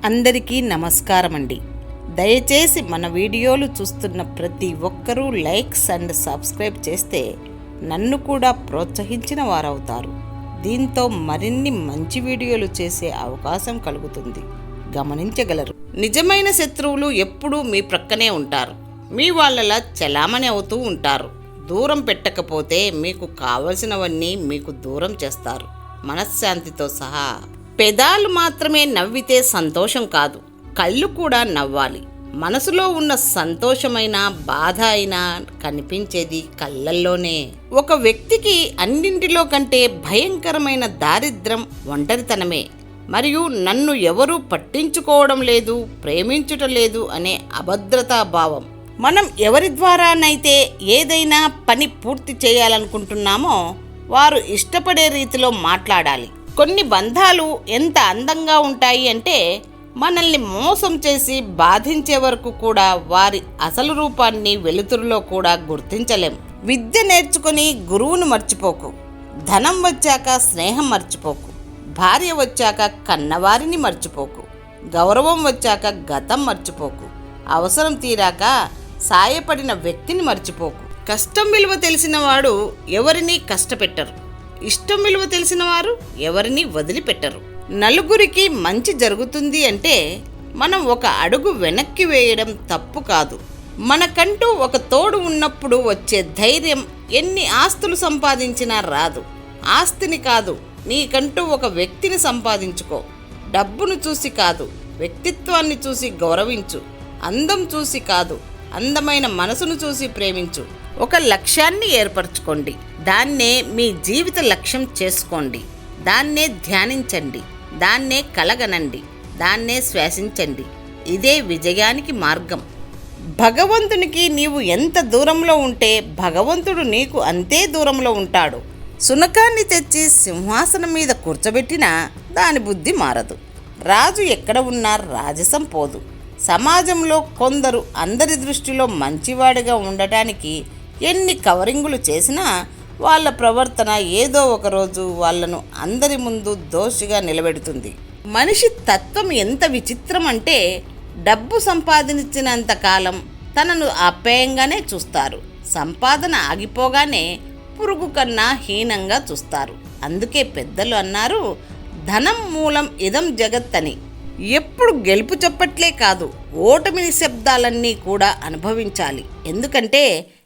అందరికీ నమస్కారం అండి. దయచేసి మన వీడియోలు చూస్తున్న ప్రతి ఒక్కరూ లైక్స్ అండ్ సబ్స్క్రైబ్ చేస్తే నన్ను కూడా ప్రోత్సహించిన వారవుతారు. దీంతో మరిన్ని మంచి వీడియోలు చేసే అవకాశం కలుగుతుంది, గమనించగలరు. నిజమైన శత్రువులు ఎప్పుడూ మీ ప్రక్కనే ఉంటారు. మీ వాళ్ళలా చలామణి అవుతూ ఉంటారు. దూరం పెట్టకపోతే మీకు కావలసినవన్నీ మీకు దూరం చేస్తారు, మనశ్శాంతితో సహా. పెదాలు మాత్రమే నవ్వితే సంతోషం కాదు, కళ్ళు కూడా నవ్వాలి. మనసులో ఉన్న సంతోషమైన బాధ అయినా కనిపించేది కళ్ళల్లోనే. ఒక వ్యక్తికి అన్నింటిలో కంటే భయంకరమైన దారిద్ర్యం ఒంటరితనమే. మరియు నన్ను ఎవరూ పట్టించుకోవడం లేదు, ప్రేమించుట లేదు అనే అభద్రతా భావం. మనం ఎవరి ద్వారానైతే ఏదైనా పని పూర్తి చేయాలనుకుంటున్నామో వారు ఇష్టపడే రీతిలో మాట్లాడాలి. కొన్ని బంధాలు ఎంత అందంగా ఉంటాయి అంటే మనల్ని మోసం చేసి బాధించే వరకు కూడా వారి అసలు రూపాన్ని వెలుతురులో కూడా గుర్తించలేం. విద్య నేర్చుకుని గురువును మర్చిపోకు. ధనం వచ్చాక స్నేహం మర్చిపోకు. భార్య వచ్చాక కన్నవారిని మర్చిపోకు. గౌరవం వచ్చాక గతం మర్చిపోకు. అవసరం తీరాక సాయపడిన వ్యక్తిని మర్చిపోకు. కష్టం విలువ తెలిసిన వాడు ఎవరినీ కష్టపెట్టరు. ఇష్టం విలువ తెలిసిన వారు ఎవరిని వదిలిపెట్టరు. నలుగురికి మంచి జరుగుతుంది అంటే మనం ఒక అడుగు వెనక్కి వేయడం తప్పు కాదు. మనకంటూ ఒక తోడు ఉన్నప్పుడు వచ్చే ధైర్యం ఎన్ని ఆస్తులు సంపాదించినా రాదు. ఆస్తిని కాదు, నీకంటూ ఒక వ్యక్తిని సంపాదించుకో. డబ్బును చూసి కాదు, వ్యక్తిత్వాన్ని చూసి గౌరవించు. అందం చూసి కాదు, అందమైన మనసును చూసి ప్రేమించు. ఒక లక్ష్యాన్ని ఏర్పరచుకోండి, దాన్నే మీ జీవిత లక్ష్యం చేసుకోండి. దాన్నే ధ్యానించండి, దాన్నే కలగనండి, దాన్నే శ్వాసించండి. ఇదే విజయానికి మార్గం. భగవంతునికి నీవు ఎంత దూరంలో ఉంటే భగవంతుడు నీకు అంతే దూరంలో ఉంటాడు. సునకాన్ని తెచ్చి సింహాసనం మీద కూర్చోబెట్టినా దాని బుద్ధి మారదు. రాజు ఎక్కడ ఉన్నా రాజసం పోదు. సమాజంలో కొందరు అందరి దృష్టిలో మంచివాడిగా ఉండటానికి ఎన్ని కవరింగులు చేసినా వాళ్ళ ప్రవర్తన ఏదో ఒకరోజు వాళ్ళను అందరి ముందు దోషిగా నిలబెడుతుంది. మనిషి తత్వం ఎంత విచిత్రం అంటే డబ్బు సంపాదించినంత కాలం తనను ఆప్యాయంగానే చూస్తారు. సంపాదన ఆగిపోగానే పురుగు కన్నా హీనంగా చూస్తారు. అందుకే పెద్దలు అన్నారు, ధనం మూలం ఇదం జగత్ అని. ఎప్పుడు గెలుపు చెప్పట్లే కాదు, ఓటమి నిశ్శబ్దాలన్నీ కూడా అనుభవించాలి. ఎందుకంటే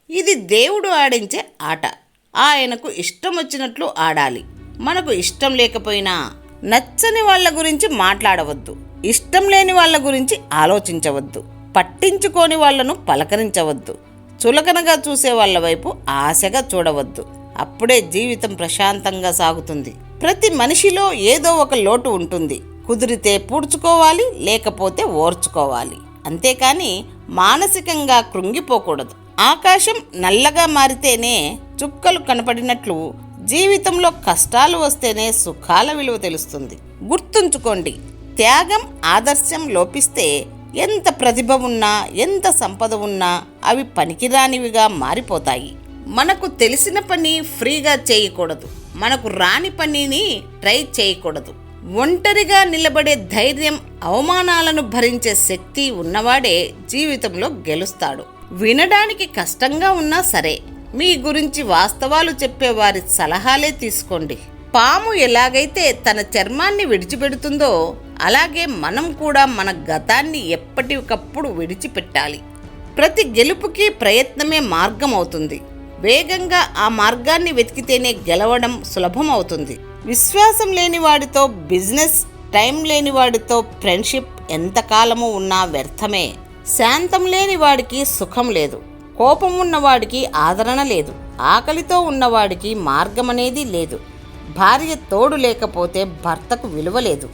ఇది దేవుడు ఆడించే ఆట. ఆయనకు ఇష్టం వచ్చినట్లు ఆడాలి. మనకు ఇష్టం లేకపోయినా నచ్చని వాళ్ళ గురించి మాట్లాడవద్దు. ఇష్టం లేని వాళ్ళ గురించి ఆలోచించవద్దు. పట్టించుకోని వాళ్లను పలకరించవద్దు. చులకనగా చూసే వాళ్ళ వైపు ఆశగా చూడవద్దు. అప్పుడే జీవితం ప్రశాంతంగా సాగుతుంది. ప్రతి మనిషిలో ఏదో ఒక లోటు ఉంటుంది. కుదిరితే పూడ్చుకోవాలి, లేకపోతే ఓర్చుకోవాలి. అంతేకాని మానసికంగా కృంగిపోకూడదు. ఆకాశం నల్లగా మారితేనే చుక్కలు కనపడినట్లు జీవితంలో కష్టాలు వస్తేనే సుఖాల విలువ తెలుస్తుంది. గుర్తుంచుకోండి, త్యాగం ఆదర్శం లోపిస్తే ఎంత ప్రతిభ ఉన్నా, ఎంత సంపద ఉన్నా అవి పనికిరానివిగా మారిపోతాయి. మనకు తెలిసిన పని ఫ్రీగా చేయకూడదు. మనకు రాని పనిని ట్రై చేయకూడదు. ఒంటరిగా నిలబడే ధైర్యం, అవమానాలను భరించే శక్తి ఉన్నవాడే జీవితంలో గెలుస్తాడు. వినడానికి కష్టంగా ఉన్నా సరే మీ గురించి వాస్తవాలు చెప్పేవారి సలహాలే తీసుకోండి. పాము ఎలాగైతే తన చర్మాన్ని విడిచిపెడుతుందో అలాగే మనం కూడా మన గతాన్ని ఎప్పటికప్పుడు విడిచిపెట్టాలి. ప్రతి గెలుపుకి ప్రయత్నమే మార్గం అవుతుంది. వేగంగా ఆ మార్గాన్ని వెతికితేనే గెలవడం సులభం అవుతుంది. విశ్వాసం లేని వాడితో బిజినెస్, టైం లేని వాడితో ఫ్రెండ్షిప్ ఎంతకాలము ఉన్నా వ్యర్థమే. శాంతం లేని వాడికి సుఖం లేదు. కోపం ఉన్నవాడికి ఆదరణ లేదు. ఆకలితో ఉన్నవాడికి మార్గం అనేది లేదు. భార్య తోడు లేకపోతే భర్తకు విలువ లేదు.